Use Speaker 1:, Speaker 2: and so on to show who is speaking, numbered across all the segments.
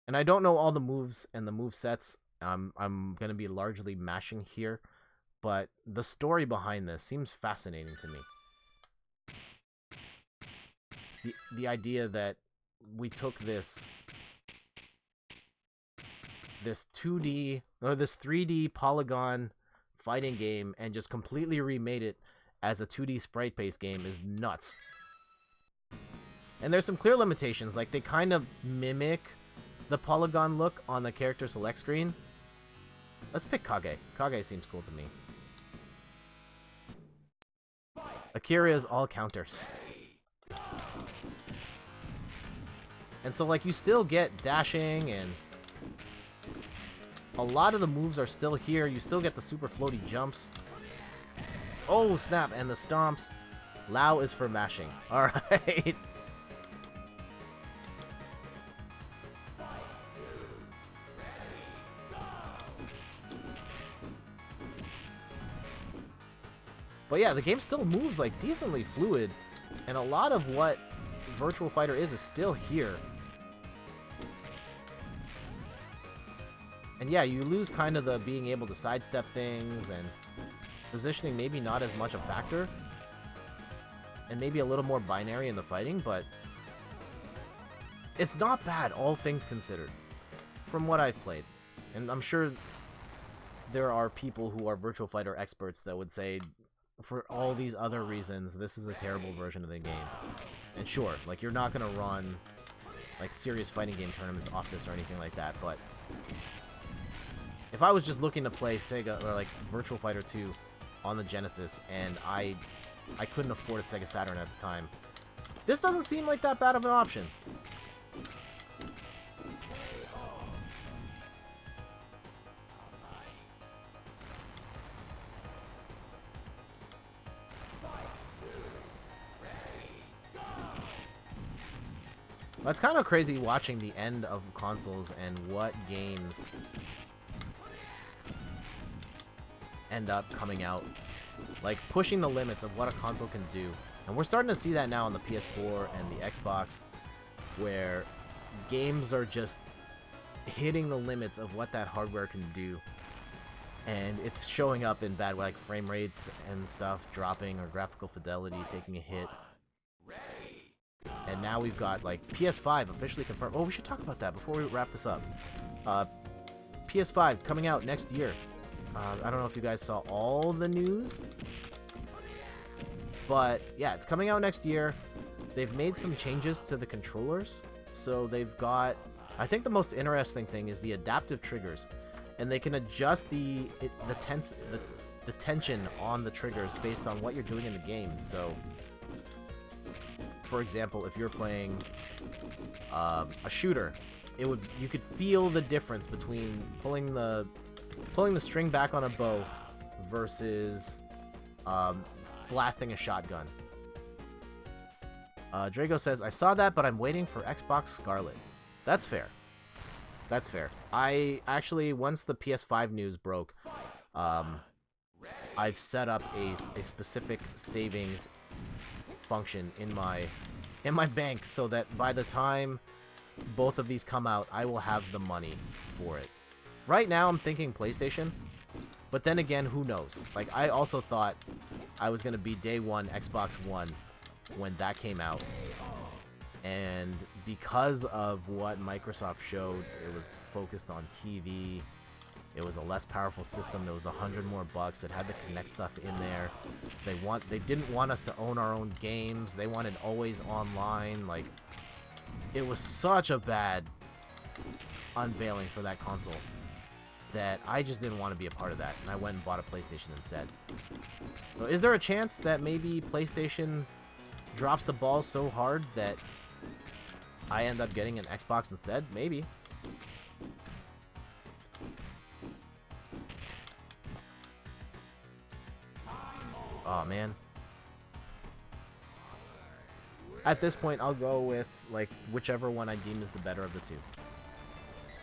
Speaker 1: And I don't know all the moves and the move sets. I'm gonna be largely mashing here, but the story behind this seems fascinating to me. The idea that we took this 2D or this 3D polygon fighting game and just completely remade it as a 2D sprite-based game is nuts. And there's some clear limitations, like they kind of mimic the polygon look on the character select screen. Let's pick Kage. Kage seems cool to me. Akira is all counters. And so, like, you still get dashing, and a lot of the moves are still here. You still get the super floaty jumps. Oh, snap, and the stomps. Lao is for mashing. Alright. But yeah, the game still moves, like, decently fluid. And a lot of what Virtual Fighter is still here. And yeah, you lose kind of the being able to sidestep things, and positioning maybe not as much a factor. And maybe a little more binary in the fighting, but it's not bad, all things considered, from what I've played. And I'm sure there are people who are Virtual Fighter experts that would say, for all these other reasons, this is a terrible version of the game. And sure, like, you're not going to run, like, serious fighting game tournaments off this or anything like that, but if I was just looking to play Sega, or, like, Virtual Fighter 2 on the Genesis, and I couldn't afford a Sega Saturn at the time, this doesn't seem like that bad of an option. It's kind of crazy watching the end of consoles and what games end up coming out. Like, pushing the limits of what a console can do. And we're starting to see that now on the PS4 and the Xbox, where games are just hitting the limits of what that hardware can do. And it's showing up in bad, like, frame rates and stuff dropping, or graphical fidelity taking a hit. And now we've got, like, PS5 officially confirmed. Oh, we should talk about that before we wrap this up. PS5 coming out next year. I don't know if you guys saw all the news, but yeah, it's coming out next year. They've made some changes to the controllers. So they've got, I think the most interesting thing is the adaptive triggers, and they can adjust the tension on the triggers based on what you're doing in the game. So, for example, if you're playing a shooter, you could feel the difference between pulling the string back on a bow versus blasting a shotgun. Drago says, I saw that, but I'm waiting for Xbox Scarlet. That's fair. That's fair. I actually, once the PS5 news broke, I've set up a specific savings function in my bank so that by the time both of these come out, I will have the money for it. Right now, I'm thinking PlayStation, but then again, who knows? Like, I also thought I was going to be day one Xbox One when that came out, and because of what Microsoft showed, it was focused on TV, it was a less powerful system, there was $100 more, it had the Kinect stuff in there, they didn't want us to own our own games, they wanted always online, like, it was such a bad unveiling for that console that I just didn't want to be a part of that, and I went and bought a PlayStation instead. So is there a chance that maybe PlayStation drops the ball so hard that I end up getting an Xbox instead? Maybe. Oh, man. At this point, I'll go with, like, whichever one I deem is the better of the two.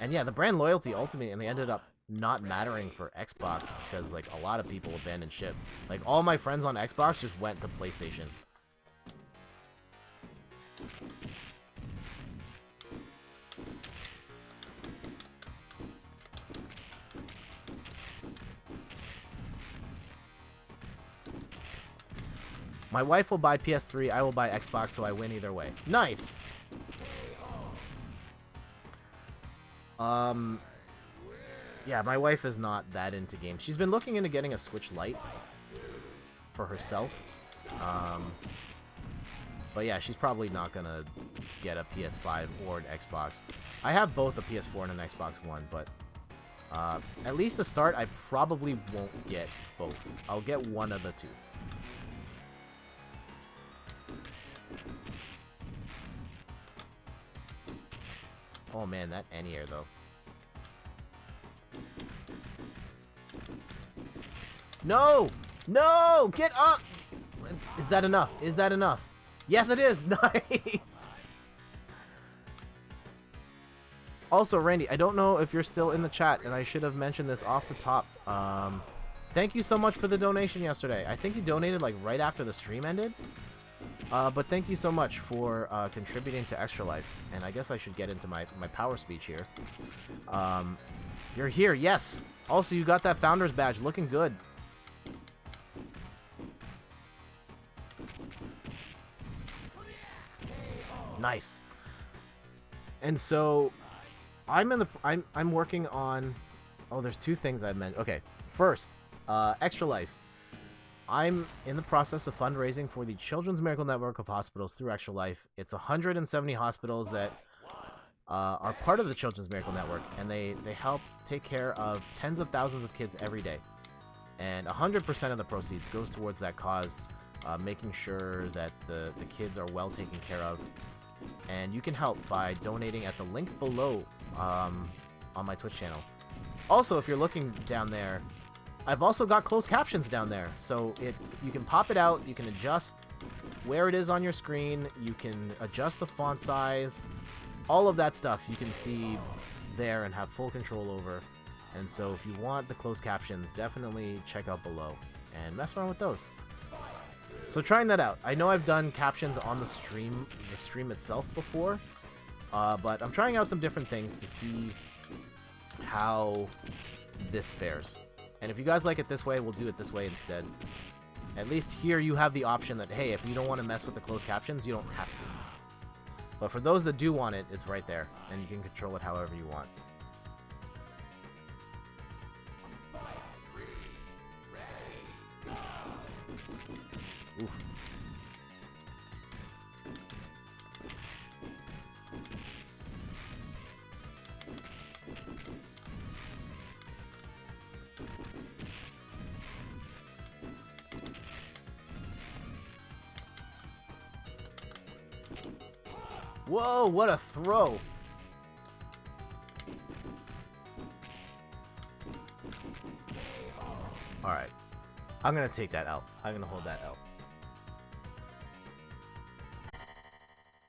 Speaker 1: And yeah, the brand loyalty ultimately ended up not mattering for Xbox because, like, a lot of people abandoned ship. Like, all my friends on Xbox just went to PlayStation. My wife will buy PS3, I will buy Xbox, so I win either way. Nice! Yeah, my wife is not that into games. She's been looking into getting a Switch Lite for herself. But yeah, she's probably not gonna get a PS5 or an Xbox. I have both a PS4 and an Xbox One, but at least to start, I probably won't get both. I'll get one of the two. Oh man, that anti-air though. No! No! Get up! Is that enough? Is that enough? Yes, it is! Nice! Also, Randy, I don't know if you're still in the chat, and I should have mentioned this off the top. Thank you so much for the donation yesterday. I think you donated like right after the stream ended. But thank you so much for contributing to Extra Life. And I guess I should get into my power speech here. You're here, yes! Also, you got that Founder's Badge, looking good. Nice. And so I'm working on, oh, there's two things I meant. Okay, first, Extra Life. I'm in the process of fundraising for the Children's Miracle Network of Hospitals through Extra Life. It's 170 hospitals that are part of the Children's Miracle Network, and they help take care of tens of thousands of kids every day. And 100% of the proceeds goes towards that cause, making sure that the kids are well taken care of. And you can help by donating at the link below on my Twitch channel. Also, if you're looking down there, I've also got closed captions down there. So you can pop it out, you can adjust where it is on your screen, you can adjust the font size, all of that stuff you can see there and have full control over. And so if you want the closed captions, definitely check out below and mess around with those. So trying that out. I know I've done captions on the stream itself before, but I'm trying out some different things to see how this fares. And if you guys like it this way, we'll do it this way instead. At least here you have the option that, hey, if you don't want to mess with the closed captions, you don't have to. But for those that do want it, it's right there, and you can control it however you want. Oof. Whoa, what a throw! Alright. I'm gonna take that out. I'm gonna hold that out.